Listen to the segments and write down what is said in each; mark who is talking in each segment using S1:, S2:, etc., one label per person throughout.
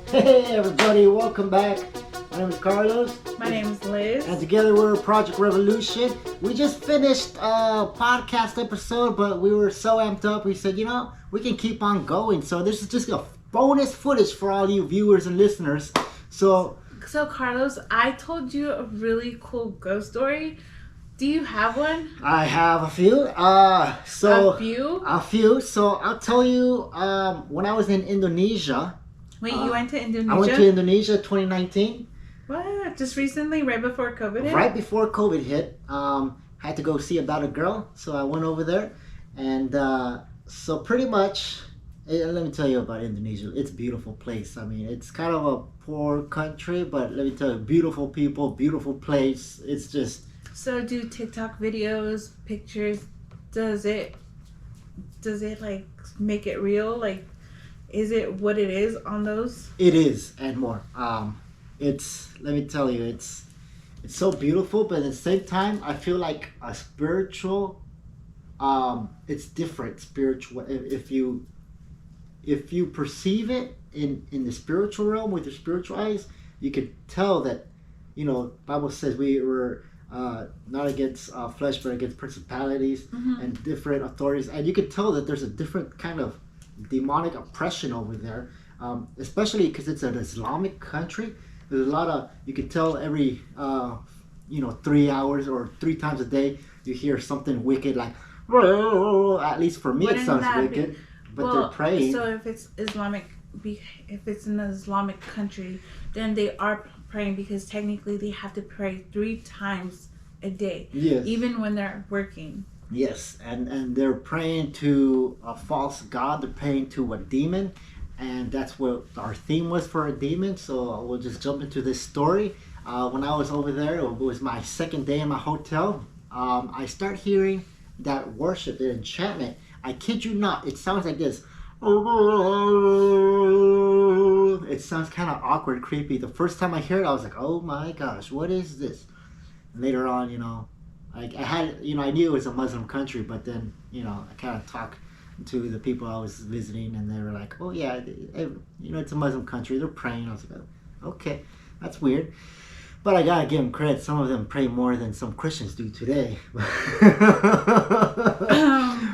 S1: Hey everybody, welcome back. My name is Carlos.
S2: My name is Liz.
S1: And together we're Project Revolution. We just finished a podcast episode, but we were so amped up, we said, we can keep on going. So this is just a bonus footage for all you viewers and listeners. So
S2: Carlos, I told you a really cool ghost story. Do you have one?
S1: I have a few.
S2: A few?
S1: A few. So I'll tell you, when I was in Indonesia.
S2: Wait, you went to Indonesia?
S1: I went to Indonesia 2019.
S2: What? Just recently, right before COVID hit?
S1: Right before COVID hit. Had to go see about a girl, so I went over there. And so pretty much, let me tell you about Indonesia. It's a beautiful place. I mean, it's kind of a poor country, but let me tell you, beautiful people, beautiful place. It's just...
S2: So do TikTok videos, pictures, does it like make it real? Like, is it what it is on those?
S1: It is, and more. Let me tell you, it's so beautiful, but at the same time, I feel like a spiritual, it's different spiritual. If you perceive it in the spiritual realm with your spiritual eyes, you could tell that, Bible says we were not against flesh, but against principalities and different authorities. And you could tell that there's a different kind of demonic oppression over there, especially because it's an Islamic country. There's a lot of, you can tell every 3 hours or 3 times a day you hear something wicked, like, at least for me it sounds wicked, but they're praying.
S2: So if it's an Islamic country, then they are praying, because technically they have to pray 3 times a day.
S1: Yes.
S2: Even when they're working.
S1: Yes, and they're praying to a false god. They're praying to a demon, and that's what our theme was for a demon. So we'll just jump into this story. When I was over there, it was my second day in my hotel. I start hearing that worship, the enchantment. I kid you not, it sounds like this. It sounds kind of awkward, creepy. The first time I heard it, I was like, oh my gosh, what is this? And later on, I had, I knew it was a Muslim country, but then, I kind of talked to the people I was visiting, and they were like, oh yeah, it's a Muslim country, they're praying. I was like, okay, that's weird. But I gotta give them credit, some of them pray more than some Christians do today.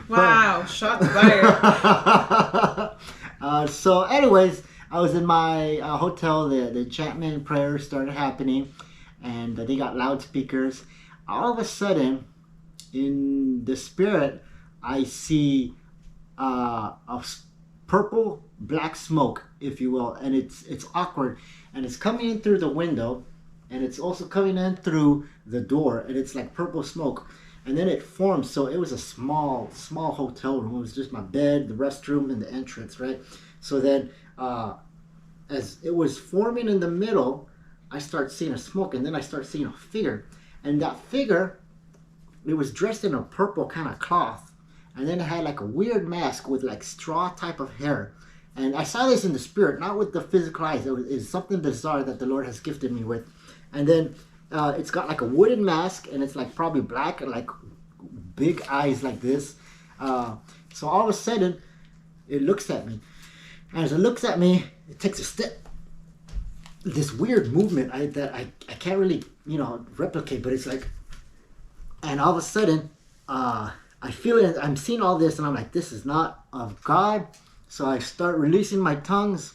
S2: Wow, shots fired.
S1: So anyways, I was in my hotel, the enchantment prayers started happening, and they got loudspeakers. All of a sudden, in the spirit, I see a purple black smoke, if you will, and it's awkward, and it's coming in through the window, and it's also coming in through the door, and it's like purple smoke, and then it forms. So it was a small hotel room. It was just my bed, the restroom, and the entrance, right? So then, as it was forming in the middle, I start seeing a smoke, and then I start seeing a figure. And that figure, it was dressed in a purple kind of cloth. And then it had like a weird mask with like straw type of hair. And I saw this in the spirit, not with the physical eyes. It's something bizarre that the Lord has gifted me with. And then it's got like a wooden mask, and it's like probably black and like big eyes like this. So all of a sudden, it looks at me. And as it looks at me, it takes a step. This weird movement that I can't really, replicate, but it's like, and all of a sudden, I feel it, I'm seeing all this, and I'm like, this is not of God. So I start releasing my tongues,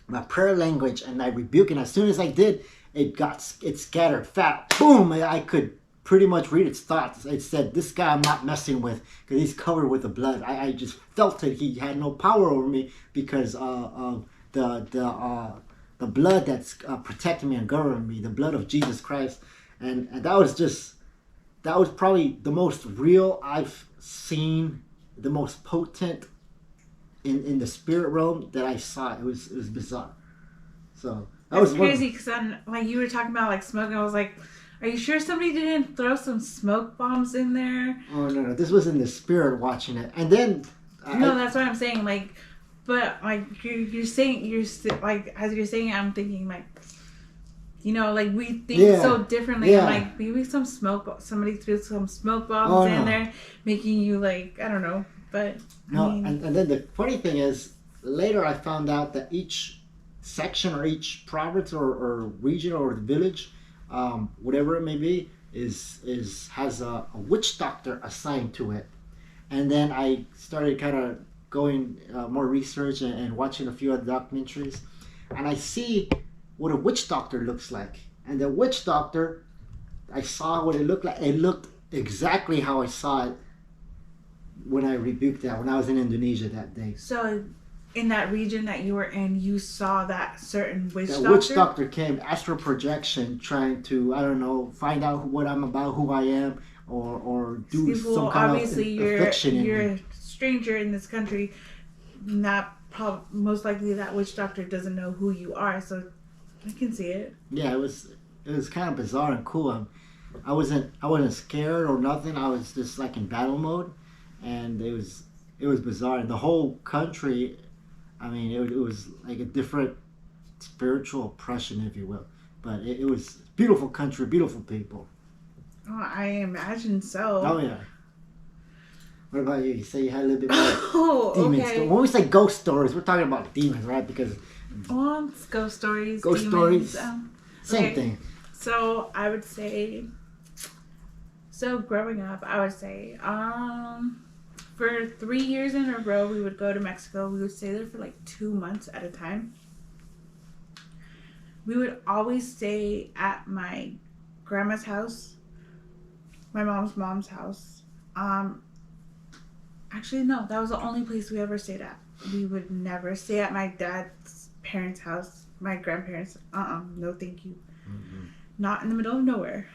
S1: my prayer language, and I rebuke, and as soon as I did, it scattered fat. Boom! I could pretty much read its thoughts. It said, this guy I'm not messing with, because he's covered with the blood. I just felt it. He had no power over me, because of the blood that's protecting me and governing me, the blood of Jesus Christ. And that was probably the most real I've seen, the most potent in the spirit realm that I saw. It was bizarre. So that was
S2: crazy, because like you were talking about like smoke, and I was like, are you sure somebody didn't throw some smoke bombs in there?
S1: Oh no, this was in the spirit watching it. And then
S2: no, that's what I'm saying. Like, but like you're saying, like as you're saying, I'm thinking like, like we think so differently.
S1: Yeah.
S2: I'm like, maybe somebody threw some smoke bombs in there, making you like, I don't know. But
S1: No,
S2: I mean,
S1: and then the funny thing is, later I found out that each section or each province or region or village, whatever it may be, is has a witch doctor assigned to it. And then I started kind of going more research and watching a few other documentaries, and I see what a witch doctor looks like. And the witch doctor, I saw what it looked like. It looked exactly how I saw it when I rebuked that when I was in Indonesia that day.
S2: so in that region that you were in, you saw that certain witch
S1: That
S2: doctor.
S1: witch doctor came, astral projection, trying to, I don't know, find out what I'm about, who I am, or do
S2: See, well,
S1: some kind
S2: obviously
S1: of affliction in
S2: you're
S1: me.
S2: a stranger in this country. Not most likely that witch doctor doesn't know who you are, so I can see it.
S1: Yeah, it was kind of bizarre and cool. I wasn't scared or nothing. I was just like in battle mode, and it was bizarre. And the whole country, I mean, it was like a different spiritual oppression, if you will. But it was beautiful country, beautiful people.
S2: Oh, I imagine so.
S1: Oh yeah. What about you? You say you had a little bit more
S2: Oh,
S1: demons.
S2: okay.
S1: When we say ghost stories, we're talking about demons, right? Because
S2: Well, it's ghost stories.
S1: Ghost
S2: demons,
S1: stories. Same
S2: okay.
S1: thing.
S2: So I would say, growing up, I would say, for 3 years in a row, we would go to Mexico. We would stay there for like 2 months at a time. We would always stay at my grandma's house, my mom's house. Actually, no, that was the only place we ever stayed at. We would never stay at my dad's parents' house, my grandparents. No, thank you.
S1: Mm-hmm.
S2: Not in the middle of nowhere.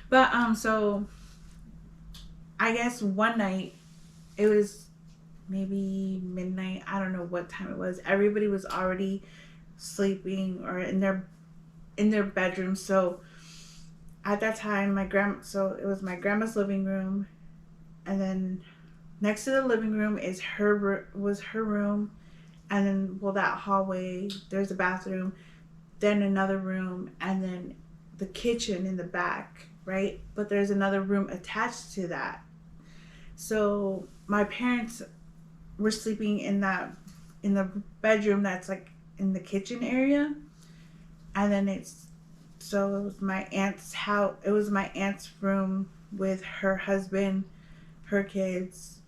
S2: But so I guess one night, it was maybe midnight. I don't know what time it was. Everybody was already sleeping or in their bedroom. So at that time, so it was my grandma's living room, and then next to the living room was her room, and then that hallway, there's a bathroom, then another room, and then the kitchen in the back, right? But there's another room attached to that. So my parents were sleeping in the bedroom that's like in the kitchen area, and then it was my aunt's house. It was my aunt's room with her husband, her kids,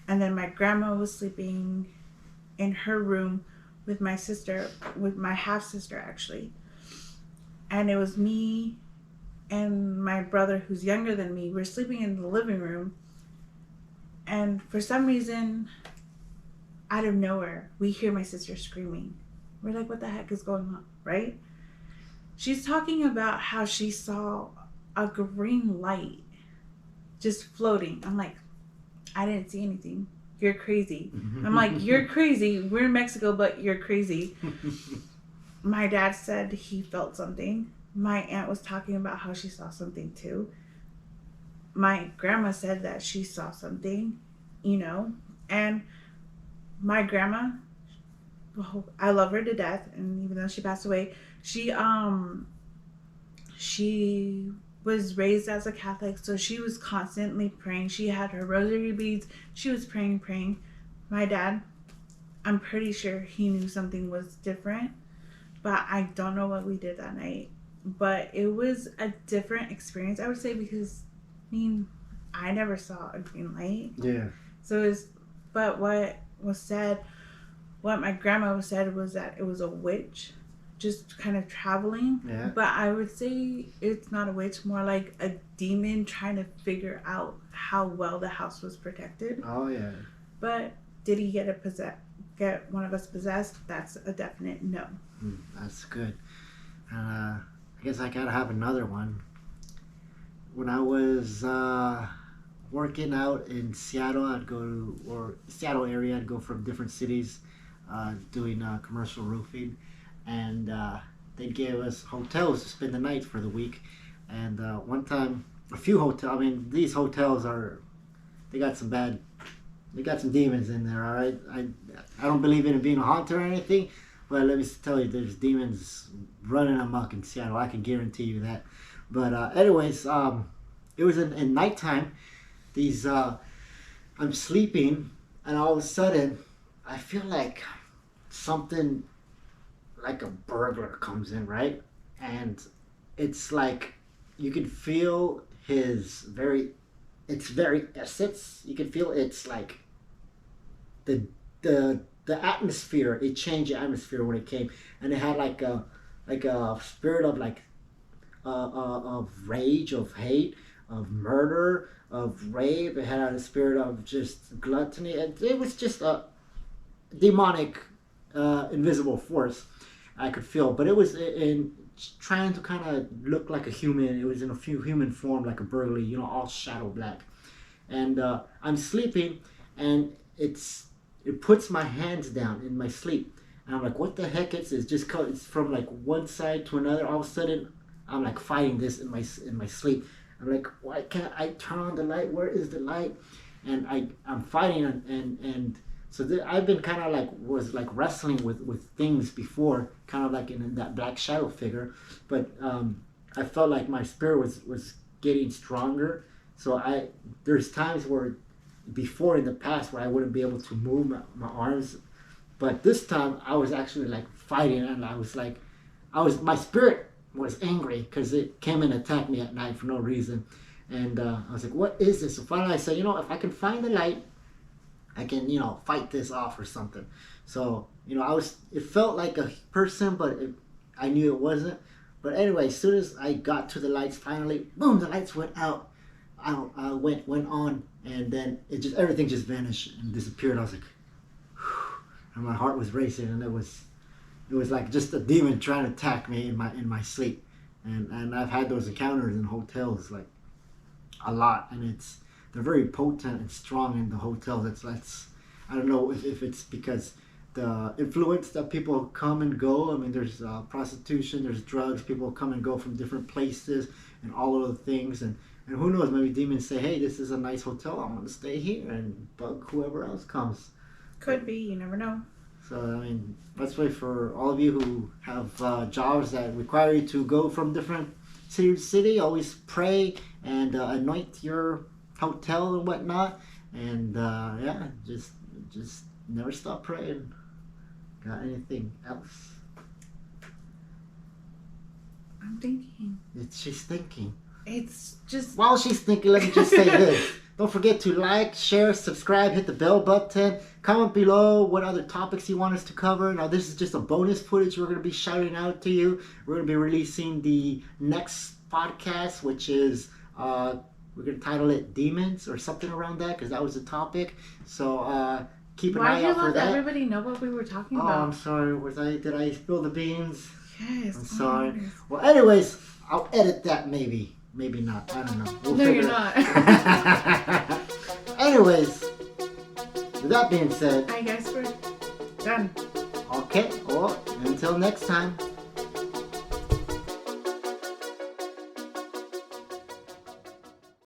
S2: and then my grandma was sleeping in her room with my sister, with my half sister actually. And it was me and my brother, who's younger than me. We're sleeping in the living room, and for some reason, out of nowhere, we hear my sister screaming. We're like, what the heck is going on, right? She's talking about how she saw a green light just floating. I'm like, I didn't see anything. You're crazy. I'm like, you're crazy. We're in Mexico, but you're crazy. My dad said he felt something. My aunt was talking about how she saw something too. My grandma said that she saw something, and my grandma, well, I love her to death, and even though she passed away, she was raised as a Catholic, so she was constantly praying. She had her rosary beads. She was praying. My dad, I'm pretty sure he knew something was different, but I don't know what we did that night. But it was a different experience, I would say, because I never saw a green light.
S1: Yeah.
S2: So but what my grandma said was that it was a witch just kind of traveling.
S1: Yeah.
S2: But I would say it's not a witch, more like a demon trying to figure out how well the house was protected.
S1: Oh yeah.
S2: But did he get one of us possessed? That's a definite no.
S1: That's good. I guess I gotta have another one. When I was working out in Seattle, Seattle area, I'd go from different cities doing commercial roofing, and they gave us hotels to spend the night for the week. And one time, a few hotels. I mean, these hotels they got some demons in there. All right, I don't believe in it being a haunted or anything, but let me tell you, there's demons running amok in Seattle. I can guarantee you that. But anyways, it was in nighttime. These I'm sleeping, and all of a sudden, I feel like something like a burglar comes in, right? And it's like you can feel his it's very essence. You can feel it's like the the atmosphere. It changed the atmosphere when it came, and it had like a spirit of like of rage, of hate, of murder, of rape. It had a spirit of just gluttony, and it was just a demonic, invisible force I could feel. But it was in trying to kind of look like a human. It was in a few human form, like a burglar, all shadow black. And I'm sleeping, and it puts my hands down in my sleep, and I'm like, what the heck is this? Just it's from like one side to another. All of a sudden, I'm like fighting this in my sleep. I'm like, why can't I turn on the light? Where is the light? And I'm fighting, and so I've been kind of like was like wrestling with things before, kind of like in that black shadow figure, but I felt like my spirit was getting stronger. So there's times where before in the past where I wouldn't be able to move my arms, but this time I was actually like fighting, and my spirit was angry because it came and attacked me at night for no reason. And I was like, what is this? So finally I said, if I can find the light, I can, fight this off or something. So, it felt like a person, but I knew it wasn't. But anyway, as soon as I got to the lights, finally, boom, the lights went out. I went on, and then everything just vanished and disappeared. I was like, whew, and my heart was racing, and it was like just a demon trying to attack me in my sleep. And I've had those encounters in hotels like a lot, and they're very potent and strong in the hotels. That's I don't know if it's because the influence that people come and go. I mean, there's prostitution, there's drugs. People come and go from different places and all of the things, and who knows? Maybe demons say, "Hey, this is a nice hotel. I want to stay here," and bug whoever else comes.
S2: Could be. You never know.
S1: So I mean, that's why for all of you who have jobs that require you to go from different city to city, always pray and anoint your hotel and whatnot, and just never stop praying. Got anything else?
S2: I'm thinking.
S1: She's thinking.
S2: It's just
S1: while she's thinking, let me just say this. Don't forget to like, share, subscribe, hit the bell button. Comment below what other topics you want us to cover. Now, this is just a bonus footage we're going to be shouting out to you. We're going to be releasing the next podcast, which is we're going to title it Demons or something around that, because that was the topic. So keep an eye out for that.
S2: Why did you let everybody know what we were talking about?
S1: Oh, I'm sorry. Did I spill the beans?
S2: Yes.
S1: I'm sorry. Well, anyways, I'll edit that maybe. Maybe not. I don't know.
S2: No, you're not.
S1: Anyways, with that being said,
S2: I guess we're done.
S1: Okay, well, until next time.